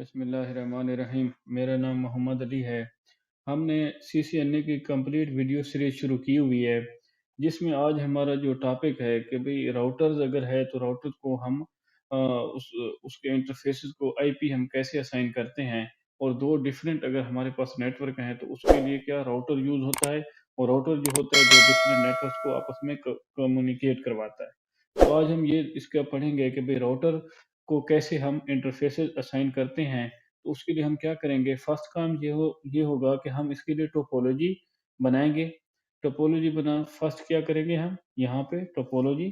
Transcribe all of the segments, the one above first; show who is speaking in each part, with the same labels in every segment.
Speaker 1: बिस्मिल्लाहिर्रहमानिर्रहीम। मेरा नाम मोहम्मद अली है। हमने सीसीएनए की कंप्लीट वीडियो सीरीज शुरू की हुई है, जिसमें आज हमारा जो टॉपिक है कि भाई राउटर्स अगर है तो राउटर को हम उसके इंटरफेसेस को आईपी हम कैसे असाइन करते हैं, और दो डिफरेंट अगर हमारे पास नेटवर्क हैं तो उसके लिए क्या राउटर यूज़ होता है, और राउटर जो होता है दो डिफरेंट नेटवर्क्स को आपस में कम्युनिकेट करवाता है। तो आज हम ये इसका पढ़ेंगे कि भाई राउटर को कैसे हम इंटरफेसेस असाइन करते हैं। तो उसके लिए हम क्या करेंगे, फर्स्ट काम ये होगा कि हम इसके लिए टोपोलॉजी बनाएंगे। टोपोलॉजी बना फर्स्ट क्या करेंगे, हम यहाँ पे टोपोलॉजी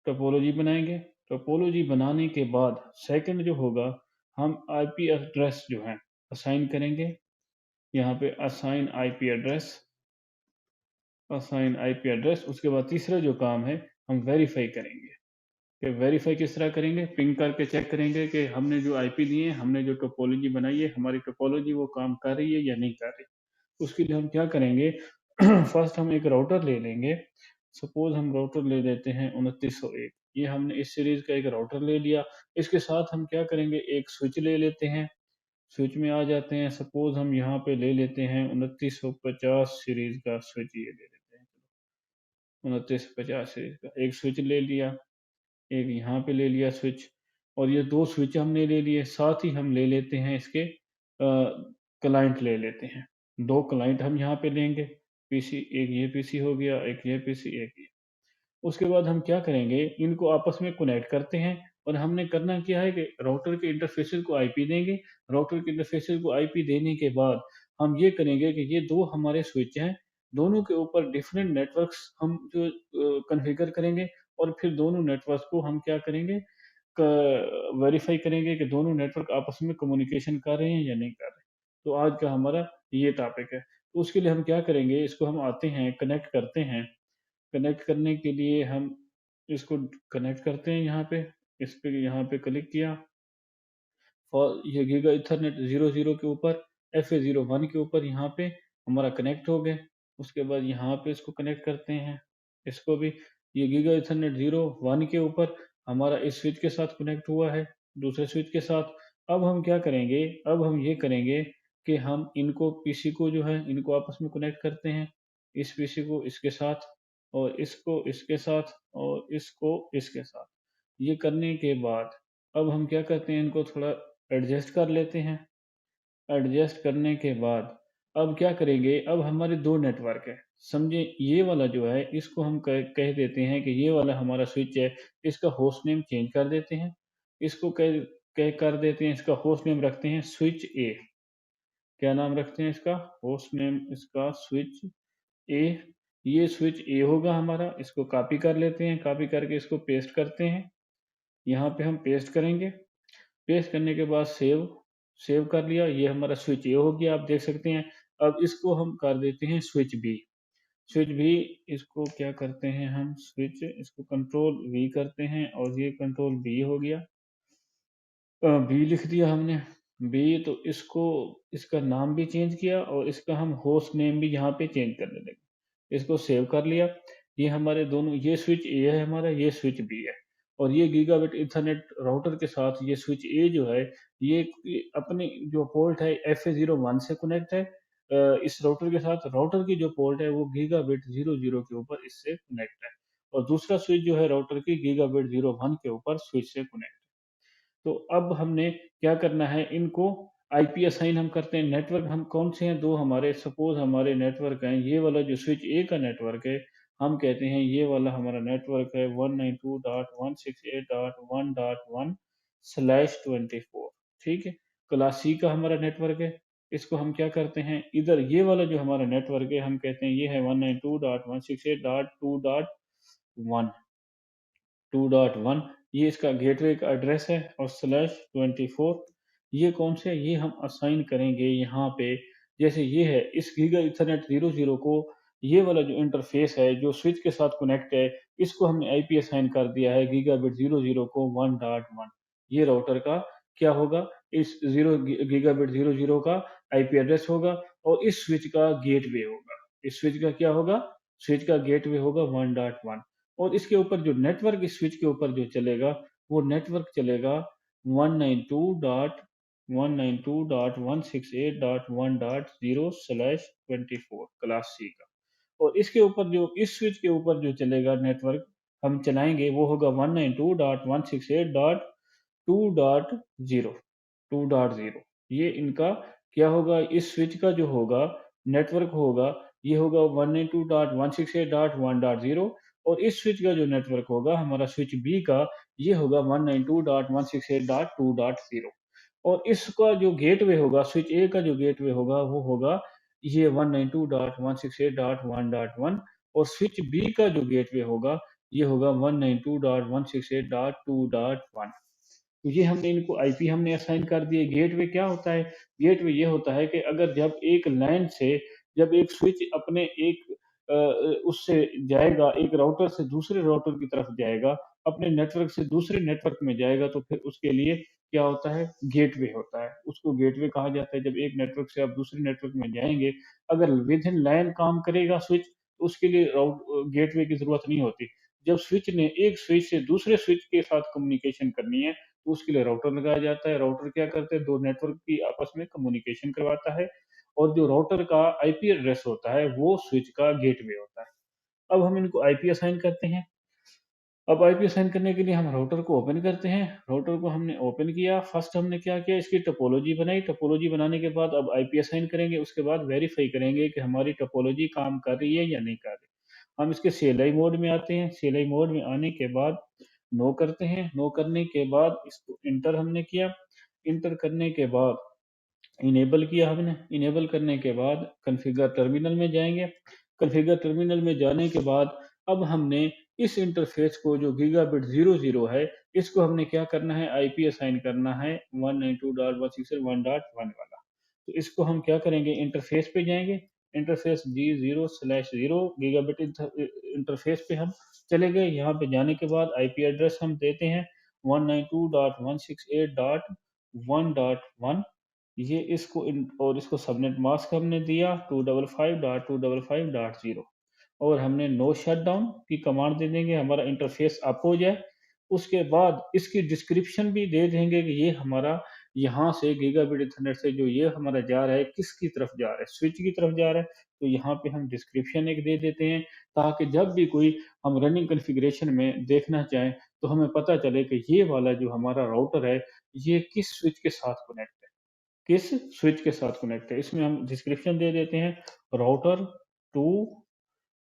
Speaker 1: टोपोलॉजी बनाएंगे। टोपोलॉजी बनाने के बाद सेकंड जो होगा, हम आईपी एड्रेस जो है असाइन करेंगे। यहाँ पे असाइन आईपी एड्रेस। उसके बाद तीसरा जो काम है, हम वेरीफाई करेंगे। कि वेरीफाई किस तरह करेंगे, पिंग करके चेक करेंगे कि हमने जो आईपी दिए हैं, हमने जो टोपोलॉजी बनाई है, हमारी टोपोलॉजी वो काम कर रही है या नहीं कर रही। उसके लिए हम क्या करेंगे, फर्स्ट हम एक राउटर ले लेंगे। सपोज हम राउटर ले लेते हैं 2901। ये हमने इस सीरीज का एक राउटर ले लिया। इसके साथ हम क्या करेंगे, एक स्विच ले लेते हैं। स्विच में आ जाते हैं। सपोज हम यहाँ पे ले लेते हैं 2950 सीरीज का स्विच, ये ले लेते हैं। 2950 सीरीज का एक स्विच ले लिया, एक यहाँ पे ले लिया स्विच, और ये दो स्विच हमने ले लिए। साथ ही हम ले लेते हैं इसके क्लाइंट ले लेते हैं। दो क्लाइंट हम यहाँ पे लेंगे। पीसी, एक ये पीसी हो गया, एक ये पीसी, एक ये। उसके बाद हम क्या करेंगे, इनको आपस में कनेक्ट करते हैं। और हमने करना क्या है कि राउटर के इंटरफेसेस को आईपी देंगे। राउटर के इंटरफेसेस को आईपी देने के बाद हम ये करेंगे कि ये दो हमारे स्विच हैं, दोनों के ऊपर डिफरेंट नेटवर्क्स हम जो कॉन्फ़िगर करेंगे। और फिर दोनों नेटवर्क्स को हम क्या करेंगे, वेरीफाई करेंगे कि दोनों नेटवर्क आपस में कम्युनिकेशन कर रहे हैं या नहीं कर रहे। तो आज का हमारा ये टॉपिक है। तो उसके लिए हम क्या करेंगे, इसको हम आते हैं, कनेक्ट करते हैं। कनेक्ट करने के लिए हम इसको कनेक्ट करते हैं यहाँ पे। इस पे यहाँ पे क्लिक किया, और ये गीगा इथरनेट 00 के ऊपर, FA01 के ऊपर यहाँ पे हमारा कनेक्ट हो गए। उसके बाद यहाँ पे इसको कनेक्ट करते हैं, इसको भी। ये गीगा इथरनेट 01 के ऊपर हमारा इस स्विच के साथ कनेक्ट हुआ है, दूसरे स्विच के साथ। अब हम क्या करेंगे, अब हम ये करेंगे कि हम इनको पीसी को जो है, इनको आपस में कनेक्ट करते हैं। इस पीसी को इसके साथ, और इसको इसके साथ, और इसको इसके साथ। ये करने के बाद अब हम क्या करते हैं, इनको थोड़ा एडजस्ट कर लेते हैं। एडजस्ट करने के बाद अब क्या करेंगे, अब हमारे दो नेटवर्क है। समझे, ये वाला जो है इसको हम कह देते हैं कि ये वाला हमारा स्विच है। इसका होस्ट नेम चेंज कर देते हैं। इसको कह कह कर देते हैं, इसका होस्ट नेम रखते हैं स्विच ए। क्या नाम रखते हैं इसका, होस्ट नेम इसका स्विच ए। ये स्विच ए होगा हमारा। इसको कॉपी कर लेते हैं, कॉपी करके इसको पेस्ट करते हैं। यहाँ पे हम पेस्ट करेंगे। पेस्ट करने के बाद सेव, सेव कर लिया। ये हमारा स्विच ए हो गया, आप देख सकते हैं। अब इसको हम कर देते हैं स्विच बी। स्विच बी, इसको क्या करते हैं हम, स्विच इसको कंट्रोल वी करते हैं, और ये कंट्रोल बी हो गया। बी लिख दिया हमने, बी। तो इसको, इसका नाम भी चेंज किया, और इसका हम होस्ट नेम भी यहाँ पे चेंज करने लगे। इसको सेव कर लिया। ये हमारे दोनों, ये स्विच ए है हमारा, ये स्विच बी है। और ये गीगाबिट ईथरनेट राउटर के साथ ये स्विच ए जो है, ये अपने जो पोर्ट है FA01 से कनेक्ट है। इस राउटर के साथ, राउटर की जो पोर्ट है वो गीगाबिट 00 के ऊपर इससे कनेक्ट है। और दूसरा स्विच जो है राउटर की गीगाबिट 01 के ऊपर स्विच से कनेक्ट। तो अब हमने क्या करना है, इनको आईपी असाइन हम करते हैं। नेटवर्क हम कौन से हैं, दो हमारे। सपोज हमारे नेटवर्क हैं, ये वाला जो स्विच ए का नेटवर्क है, हम कहते हैं ये वाला हमारा नेटवर्क है 192.168.1.1/24। ठीक है। क्लास सी का हमारा नेटवर्क है। इसको हम क्या करते हैं, इधर ये वाला जो हमारा नेटवर्क है, हम कहते हैं ये है 192.168.2.1। 2.1 ये इसका गेटवे का एड्रेस है, और /24 ये कौन से, ये हम असाइन करेंगे यहाँ पे। जैसे ये है, इस गीगा इथरनेट 00 को, ये वाला जो इंटरफेस है जो स्विच के साथ कनेक्ट है, इसको हमने आईपी असाइन कर दिया है गीगाबिट 00 को 1.1। ये राउटर का क्या होगा, इस गीगाबिट 00 का आईपी एड्रेस होगा, और इस स्विच का गेटवे होगा। इस स्विच का क्या होगा, स्विच का गेटवे होगा 1.1। और इसके ऊपर जो नेटवर्क, इस स्विच के ऊपर जो चलेगा, वो नेटवर्क चलेगा 192.168.1.1। 192.168.1.0/24 क्लास सी का। और इसके ऊपर जो इस स्विच के ऊपर जो चलेगा नेटवर्क हम चलाएँगे वो होगा 192.168.2.0 2.0। ये इनका क्या होगा, इस स्विच का जो होगा नेटवर्क होगा, ये होगा 192.168.1.0। और इस स्विच का जो नेटवर्क होगा हमारा स्विच बी का, ये होगा 192.168.2.0। और इसका जो गेटवे होगा, स्विच ए का जो गेटवे होगा वो होगा ये 192.168.1.1। और स्विच बी का जो गेटवे होगा ये होगा 192.168.2.1। तो ये हमने इनको आईपी हमने असाइन कर दिए। गेटवे क्या होता है? गेटवे ये होता है कि अगर जब एक लैन से जब एक स्विच अपने एक उससे जाएगा, एक राउटर से दूसरे राउटर की तरफ जाएगा, अपने नेटवर्क से दूसरे नेटवर्क में जाएगा, तो फिर उसके लिए क्या होता है? गेटवे होता है। उसको गेटवे कहा जाता है। जब एक नेटवर्क से आप दूसरे नेटवर्क में जाएँगे, अगर विद इन लैन काम करेगा स्विच, तो उसके लिए गेटवे की ज़रूरत नहीं होती। जब स्विच ने एक स्विच से दूसरे स्विच के साथ कम्युनिकेशन करनी है, तो उसके लिए राउटर लगाया जाता है। राउटर क्या करते हैं? 2 नेटवर्क की आपस में कम्युनिकेशन करवाता है। और जो राउटर का आईपी एड्रेस होता है, वो स्विच का गेटवे होता है। अब हम इनको आईपी असाइन करते हैं। अब आईपी असाइन करने के लिए हम राउटर को ओपन करते हैं। राउटर को हमने ओपन किया, फर्स्ट हमने क्या किया, इसकी टोपोलॉजी बनाई। टोपोलॉजी बनाने के बाद अब आईपी असाइन करेंगे, उसके बाद वेरीफाई करेंगे कि हमारी टोपोलॉजी काम कर रही है या नहीं कर रही। हम इसके सीएलआई मोड में आते हैं। सीएलआई मोड में आने के बाद नो करते हैं। नो करने के बाद इसको इंटर हमने किया। इंटर करने के बाद इनेबल किया हमने। इनेबल करने के बाद कॉन्फ़िगर टर्मिनल में जाएँगे। कॉन्फ़िगर टर्मिनल में जाने के बाद अब हमने इस इंटरफ़ेस को जो गीगाबिट 00 है, इसको हमने क्या करना है, आईपी असाइन करना है 192.168.1.1 वाला। तो इसको हम क्या करेंगे, इंटरफ़ेस पे जाएँगे। इंटरफ़ेस G0/0 गीगाबिट इंटरफ़ेस पे हम चले गए। यहाँ पे जाने के बाद आईपी एड्रेस हम देते हैं 192.168.1.1। ये इसको और इसको सबनेट मास्क हमने दिया 255.255.0। और हमने नो शटडाउन की कमांड दे देंगे, हमारा इंटरफेस अप हो जाए। उसके बाद इसकी डिस्क्रिप्शन भी दे देंगे कि ये हमारा यहाँ से गीगाबिट ईथरनेट से जो ये हमारा जा रहा है, किसकी तरफ जा रहा है, स्विच की तरफ जा रहा है। तो यहाँ पे हम डिस्क्रिप्शन एक दे देते हैं, ताकि जब भी कोई हम रनिंग कॉन्फ़िगरेशन में देखना चाहें, तो हमें पता चले कि ये वाला जो हमारा राउटर है, ये किस स्विच के साथ कनेक्ट है। किस स्विच के साथ कनेक्ट है। इसमें हम डिस्क्रिप्शन दे देते हैं, router to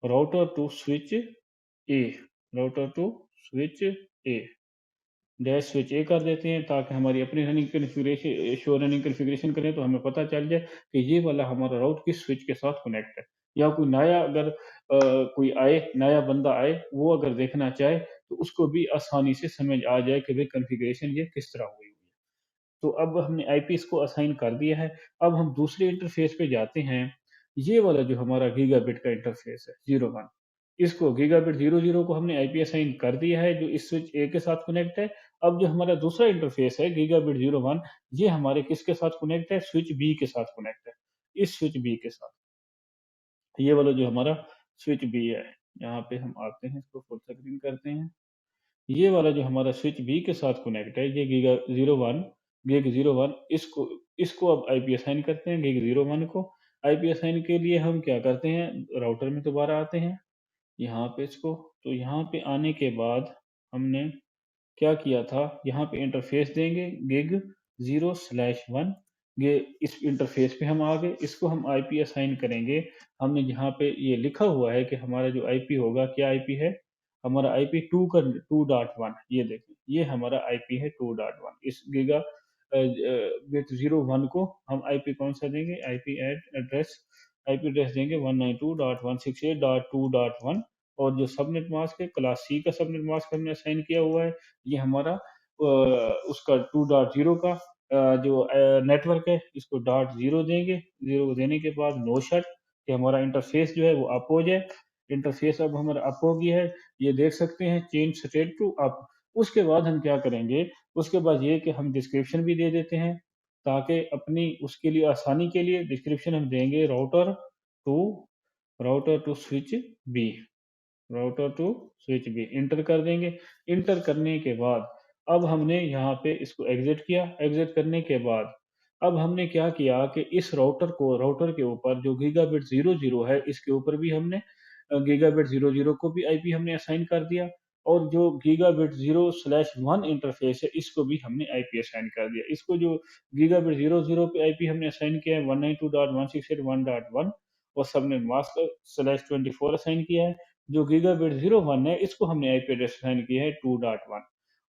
Speaker 1: router to switch A router to switch A dash switch A कर देते हैं, ताकि हमारी अपनी running configuration show running configuration करें तो हमें पता चल जाए कि ये वाला हमारा राउट किस स्विच के साथ कनेक्ट है। या कोई नया अगर कोई आए, नया बंदा आए, वो अगर देखना चाहे, तो उसको भी आसानी से समझ आ जाए कि भई कॉन्फ़िगरेशन ये किस तरह हुई हुई है। तो अब हमने आईपी इसको असाइन कर दिया है। अब हम दूसरे इंटरफ़ेस पे जाते हैं। ये वाला जो हमारा गीगाबिट का इंटरफ़ेस है 01, इसको गीगाबिट 00 को हमने आईपी असाइन कर दिया है, जो इस स्विच ए के साथ कनेक्ट है। अब जो हमारा दूसरा इंटरफ़ेस है गीगाबिट 01, ये हमारे किसके साथ कनेक्ट है? स्विच बी के साथ कनेक्ट है। इस स्विच बी के साथ। ये वाला जो हमारा स्विच बी है, यहाँ पे हम आते हैं, इसको फुल स्क्रीन करते हैं। ये वाला जो हमारा स्विच बी के साथ कनेक्ट है, ये गीग 01, इसको इसको अब आईपी असाइन करते हैं गीग 01 को। आईपी असाइन के लिए हम क्या करते हैं, राउटर में दोबारा आते हैं, यहाँ पे इसको, तो यहाँ पे आने के बाद हमने क्या किया था, यहाँ पे इंटरफ़ेस देंगे गिग 0/1। ये इस इंटरफ़ेस पे हम आ गए, इसको हम आईपी असाइन करेंगे। हमने यहाँ पे ये लिखा हुआ है कि हमारा जो आईपी होगा, क्या आईपी है? हमारा आईपी 2.1, ये देखें, ये हमारा आईपी है 2.1। इस गीगा बिट 01 को हम आईपी कौन-सा देंगे? आईपी एड्रेस देंगे 192.168.2.1। और जो सबनेट मास्क है, क्लास सी का सबनेट मास्क हमने असाइन किया हुआ है। ये हमारा उसका 2.0 का जो नेटवर्क है, इसको डॉट 0 देंगे। 0 देने के बाद नो शट, कि हमारा इंटरफ़ेस जो है वो अप हो जाए। इंटरफ़ेस अब हमारा अप हो गया है, ये देख सकते हैं, चेंज स्टेट टू अप। उसके बाद हम क्या करेंगे, उसके बाद ये कि हम डिस्क्रिप्शन भी दे देते हैं, ताकि अपनी उसके लिए आसानी के लिए डिस्क्रिप्शन हम देंगे to router to switch B router to switch B enter कर देंगे। इंटर करने के बाद अब हमने यहाँ पे इसको एग्जिट किया। एग्जिट करने के बाद अब हमने क्या किया कि इस राउटर के ऊपर जो गीगाबिट 00 है, इसके ऊपर भी हमने गीगाबिट 00 को भी आईपी हमने असाइन कर दिया, और जो गीगाबिट 0/1 इंटरफ़ेस है, इसको भी हमने आईपी असाइन कर दिया। इसको जो गीगाबिट 00 पे आईपी हमने असाइन किया है 192.168.1.1, और सबनेट मास्क /24 असाइन किया है। जो गीगाबिट 01 है, इसको हमने आईपी एड्रेस असाइन किया है 2.1।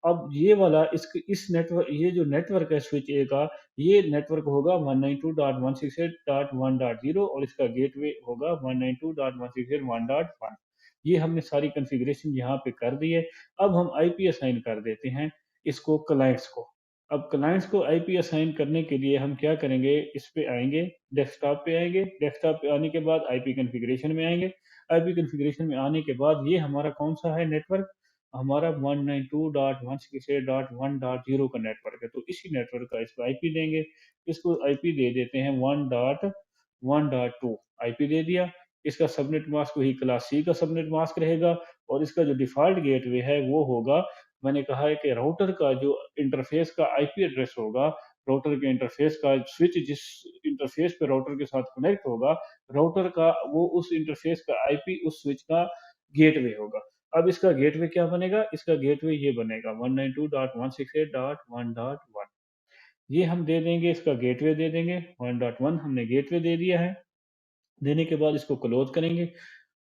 Speaker 1: अब ये वाला इस नेटवर्क, ये जो नेटवर्क है स्विच ए का, ये नेटवर्क होगा 192.168.1.0, और इसका गेटवे होगा 192.168.1.1। ये हमने सारी कॉन्फ़िगरेशन यहाँ पे कर दी है। अब हम आईपी असाइन कर देते हैं इसको क्लाइंट्स को। अब क्लाइंट्स को आईपी असाइन करने के लिए हम क्या करेंगे, इस पे आएँगे, डेस्कटॉप पे आएँगे, डेस्कटॉप पे आने के बाद आईपी कॉन्फ़िगरेशन में आएँगे। आईपी कॉन्फ़िगरेशन में आने के बाद ये हमारा कौन-सा है नेटवर्क, हमारा 192.168.1.0 का नेटवर्क है, तो इसी नेटवर्क का इसको आईपी देंगे। इसको आईपी दे देते हैं 1.1.2 आईपी दे दिया। इसका सबनेट मास्क वही क्लास सी का सबनेट मास्क रहेगा, और इसका जो डिफ़ॉल्ट गेटवे है वो होगा, मैंने कहा है कि राउटर का जो इंटरफ़ेस का आईपी एड्रेस होगा, राउटर के इंटरफ़ेस का स्विच जिस इंटरफ़ेस पे राउटर के साथ कनेक्ट होगा, राउटर का वो उस इंटरफ़ेस का आईपी उस स्विच का गेटवे होगा। अब इसका गेटवे क्या बनेगा? इसका गेटवे ये बनेगा 192.168.1.1। ये हम दे देंगे, इसका गेटवे दे देंगे 1.1, हमने गेटवे दे दिया है। देने के बाद इसको क्लोज़ करेंगे।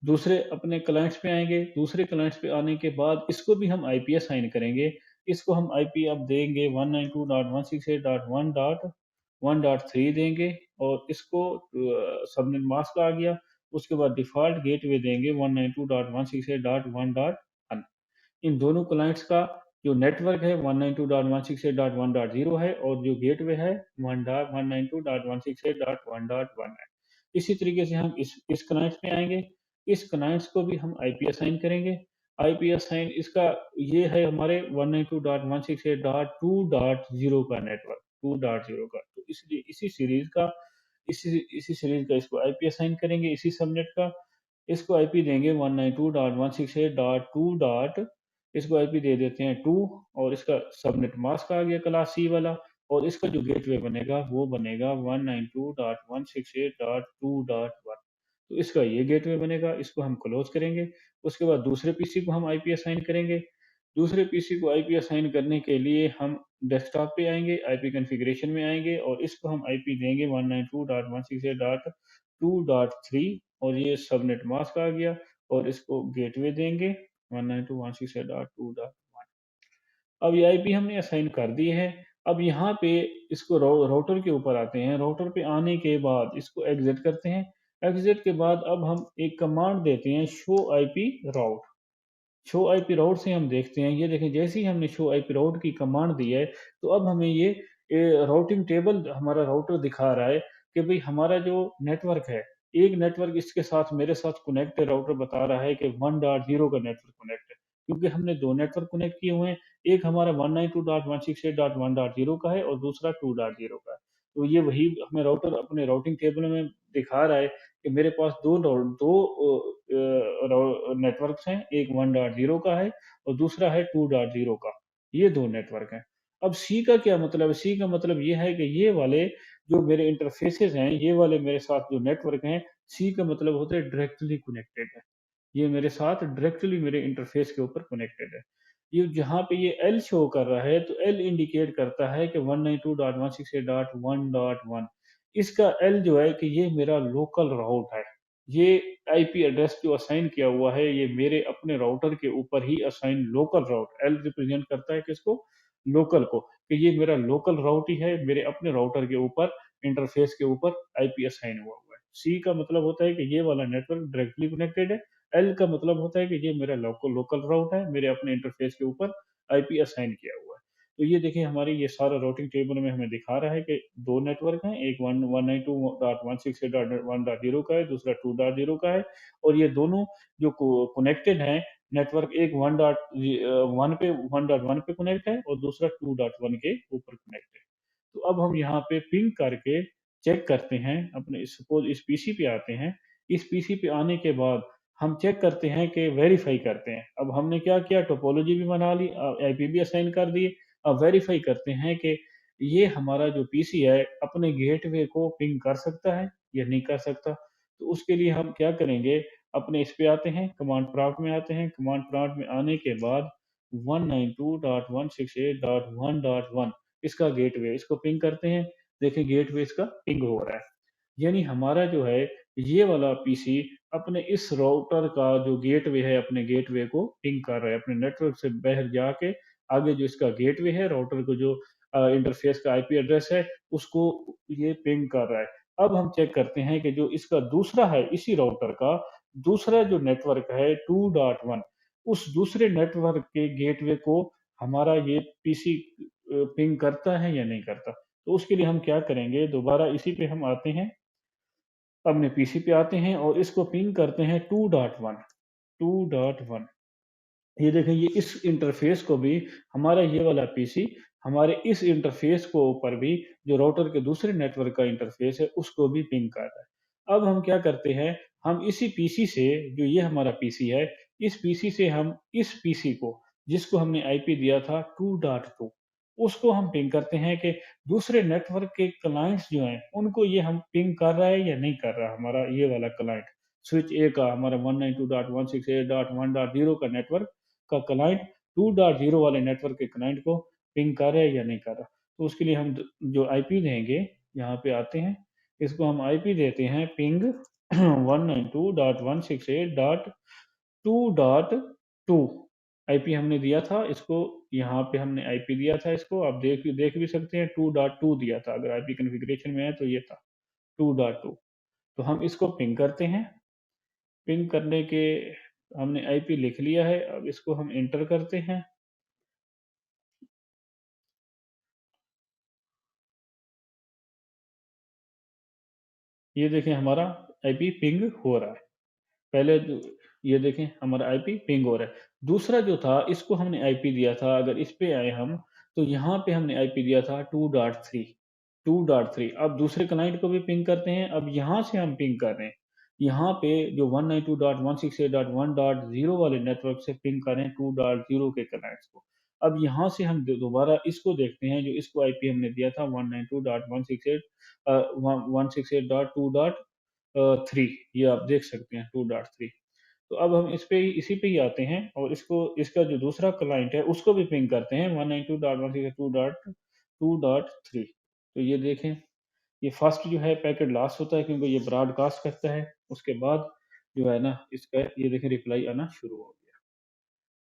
Speaker 1: दूसरे अपने क्लाइंट्स पे आएँगे, दूसरे क्लाइंट्स पे आने के बाद इसको भी हम आईपी असाइन करेंगे। इसको हम आईपी अब देंगे 192.168.1.1.3 देंगे, और इसको सबनेट मास्क आ गया। उसके बाद डिफ़ॉल्ट गेटवे देंगे 192.168.1.1। इन दोनों क्लाइंट्स का जो नेटवर्क है 192.168.1.0 है, और जो गेटवे है 192.168.1.1 है। इसी तरीके से हम इस क्लाइंट्स पे आएँगे, इस क्लाइंट्स को भी हम आईपी असाइन करेंगे। आईपी असाइन इसका ये है हमारे 192.168.2.0 का नेटवर्क, 2.0 का। तो इसलिए इसी सीरीज़ का इसको आईपी असाइन करेंगे, इसी सबनेट का। इसको आईपी देंगे 192.168.2 इसको आईपी दे देते हैं 2, और इसका सबनेट मास्क आ गया क्लास सी वाला, और इसका जो गेटवे बनेगा वो बनेगा 192.168.2.1। तो इसका ये गेटवे बनेगा, इसको हम क्लोज़ करेंगे। उसके बाद दूसरे पीसी को हम आईपी असाइन करेंगे। दूसरे पीसी को आईपी असाइन करने के लिए हम डेस्कटॉप पे आएँगे, आईपी कॉन्फ़िगरेशन में आएँगे, और इसको हम आईपी देंगे 192.168.2.3, और ये सबनेट मास्क आ गया, और इसको गेटवे देंगे 192.168.2.1। अब ये आईपी हमने असाइन कर दी है। अब यहाँ पे इसको राउटर के ऊपर आते हैं। राउटर पे आने के बाद इसको एग्ज़िट करते हैं। एग्ज़िट के बाद अब हम एक कमांड देते हैं show IP route. Show IP route से हम देखते हैं, ये देखें जैसे ही हमने शो आईपी राउट की कमांड दी है, तो अब हमें ये राउटिंग टेबल हमारा राउटर दिखा रहा है कि भई हमारा जो नेटवर्क है, एक नेटवर्क इसके साथ मेरे साथ कनेक्ट है, राउटर बता रहा है कि 1.0 का नेटवर्क कनेक्ट है। क्योंकि हमने 2 नेटवर्क कनेक्ट किए हुए हैं, एक हमारा 192.168.1.0 का है, और दूसरा 2.0 का है। तो ये वही हमें राउटर अपने राउटिंग टेबल में दिखा रहा है कि मेरे पास 2 नेटवर्क्स हैं, एक 1.0 का है और दूसरा है 2.0 का। ये 2 नेटवर्क हैं। अब सी का क्या मतलब है? सी का मतलब ये है कि ये वाले जो मेरे इंटरफ़ेसेज़ हैं, ये वाले मेरे साथ जो नेटवर्क हैं, सी का मतलब होता है डायरेक्टली कनेक्टेड है। ये मेरे साथ डायरेक्टली मेरे इंटरफ़ेस के ऊपर कनेक्टेड है। ये जहाँ पे ये एल शो कर रहा है, तो एल इंडिकेट करता है कि 192.168.1.1। इसका एल जो है कि ये मेरा लोकल राउट है। ये आईपी एड्रेस जो असाइन किया हुआ है, ये मेरे अपने राउटर के ऊपर ही असाइन लोकल राउट, एल रिप्रेजेंट करता है किसको? लोकल को, कि ये मेरा लोकल राउट ही है, मेरे अपने राउटर के ऊपर, इंटरफ़ेस के ऊपर आईपी असाइन हुआ है। सी का मतलब होता है कि ये वाला नेटवर्क डायरेक्टली कनेक्टेड है। एल का मतलब होता है कि ये मेरा लोकल राउट है, मेरे अपने इंटरफ़ेस के ऊपर आईपी असाइन किया हुआ है। तो ये देखिए हमारी ये सारा राउटिंग टेबल में हमें दिखा रहा है कि 2 नेटवर्क हैं, एक 192.168.1.0 का है, दूसरा 2.0 का है, और ये दोनों जो कनेक्टेड हैं नेटवर्क, एक 1 पे कनेक्ट है, और दूसरा 2.1 के ऊपर कनेक्ट है। तो अब हम यहाँ पे पिंग करके चेक करते हैं, अपने सपोज़ इस पीसी पे आते हैं। इस पीसी पे आने के बाद हम चेक करते हैं कि वेरीफ़ाई करते हैं। अब हमने क्या किया, टोपोलॉजी भी बना ली, आईपी भी असाइन कर दिए। अब वेरीफ़ाई करते हैं कि ये हमारा जो पीसी है अपने गेटवे को पिंग कर सकता है या नहीं कर सकता। तो उसके लिए हम क्या करेंगे, अपने इस पे आते हैं, कमांड प्रॉम्प्ट में आते हैं। कमांड प्रॉम्प्ट में आने के बाद 192.168.1.1 इसका गेटवे, इसको पिंग करते हैं। देखिए गेटवे इसका पिंग हो रहा है। यानी हमारा जो है ये वाला पीसी अपने इस राउटर का जो गेटवे है, अपने गेटवे को पिंग कर रहा है। अपने नेटवर्क से बाहर जाके आगे जो इसका गेटवे है, राउटर को जो इंटरफ़ेस का आईपी एड्रेस है, उसको ये पिंग कर रहा है। अब हम चेक करते हैं कि जो इसका दूसरा है, इसी राउटर का दूसरा जो नेटवर्क है 2.1, उस दूसरे नेटवर्क के गेटवे को हमारा ये पीसी पिंग करता है या नहीं करता। तो उसके लिए हम क्या करेंगे, दोबारा इसी पे हम आते हैं, अपने पीसी पे आते हैं और इसको पिंग करते हैं 2.1, 2.1। ये देखें, ये इस इंटरफ़ेस को भी हमारा ये वाला पीसी हमारे इस इंटरफ़ेस को ऊपर भी जो राउटर के दूसरे नेटवर्क का इंटरफ़ेस है, उसको भी पिंग कर रहा है। अब हम क्या करते हैं, हम इसी पीसी से, जो ये हमारा पीसी है, इस पीसी से हम इस पीसी को, जिसको हमने आईपी दिया था 2.2, उसको हम पिंग करते हैं कि दूसरे नेटवर्क के क्लाइंट्स जो हैं, उनको ये हम पिंग कर रहा है या नहीं कर रहा, हमारा ये वाला क्लाइंट। स्विच ए का हमारा 192.168.1.0 का नेटवर्क का क्लाइंट 2.0 वाले नेटवर्क के क्लाइंट को पिंग कर रहा है या नहीं कर रहा। तो उसके लिए हम जो आईपी देंगे, यहाँ पे आते हैं, इसको हम आईपी देते हैं पिंग 192.168.2.2 आईपी हमने दिया था इसको। यहाँ पे हमने आईपी दिया था इसको, आप देख देख भी सकते हैं 2.2 दिया था। अगर आईपी कॉन्फ़िगरेशन में है तो ये था 2.2। तो हम इसको पिंग करते हैं। पिंग करने के हमने आईपी लिख लिया है, अब इसको हम एंटर करते हैं। ये देखें हमारा आईपी पिंग हो रहा है। पहले जो ये देखें हमारा आईपी पिंग हो रहा है। दूसरा जो था इसको हमने आईपी दिया था, अगर इस पे आए हम, तो यहाँ पे हमने आईपी दिया था 2.3, 2.3। अब दूसरे क्लाइंट को भी पिंग करते हैं, अब यहाँ से हम पिंग कर रहे हैं। यहाँ पे जो 192.168.1.0 वाले नेटवर्क से पिंग कर रहे हैं 2.0 के क्लाइंट्स को। अब यहाँ से हम दोबारा इसको देखते हैं, जो इसको आईपी हमने दिया था 192.168 168.2.3, ये आप देख सकते हैं 2.3। तो अब हम इस पे ही, इसी पे ही आते हैं और इसको, इसका जो दूसरा क्लाइंट है उसको भी पिंग करते हैं 192.168.2.3। तो ये देखें, ये फर्स्ट जो है पैकेट लास्ट होता है क्योंकि ये ब्रॉडकास्ट करता है। उसके बाद जो है ना इसका, ये देखें रिप्लाई आना शुरू हो गया।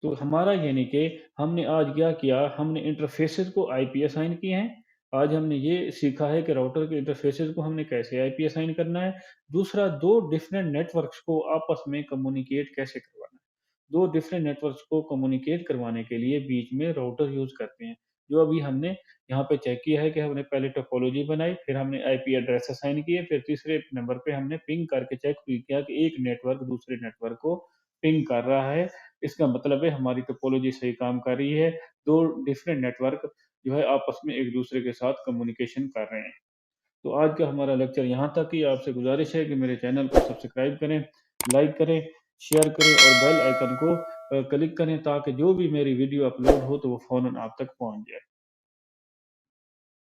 Speaker 1: तो हमारा यानी कि हमने आज क्या किया, हमने इंटरफ़ेसेस को आईपी असाइन किए हैं। आज हमने ये सीखा है कि राउटर के इंटरफ़ेसेस को हमने कैसे आईपी असाइन करना है। दूसरा, 2 डिफरेंट नेटवर्क्स को आपस में कम्युनिकेट कैसे करवाना है। 2 डिफरेंट नेटवर्क्स को कम्युनिकेट करवाने के लिए बीच में राउटर यूज़ करते हैं। जो अभी हमने यहाँ पे चेक किया है कि हमने पहले टोपोलॉजी बनाई, फिर हमने आईपी एड्रेस असाइन किए, फिर तीसरे नंबर पे हमने पिंग करके चेक भी किया कि एक नेटवर्क दूसरे नेटवर्क को पिंग कर रहा है। इसका मतलब है हमारी टोपोलॉजी सही काम कर रही है। 2 डिफरेंट नेटवर्क जो है आपस में एक-दूसरे के साथ कम्युनिकेशन कर रहे हैं। तो आज का हमारा लेक्चर यहाँ तक ही। आपसे गुज़ारिश है कि मेरे चैनल को सब्सक्राइब करें, लाइक करें, शेयर करें और बेल आइकन को क्लिक करें ताकि जो भी मेरी वीडियो अपलोड हो तो वो फ़ौरन आप तक पहुँच जाए।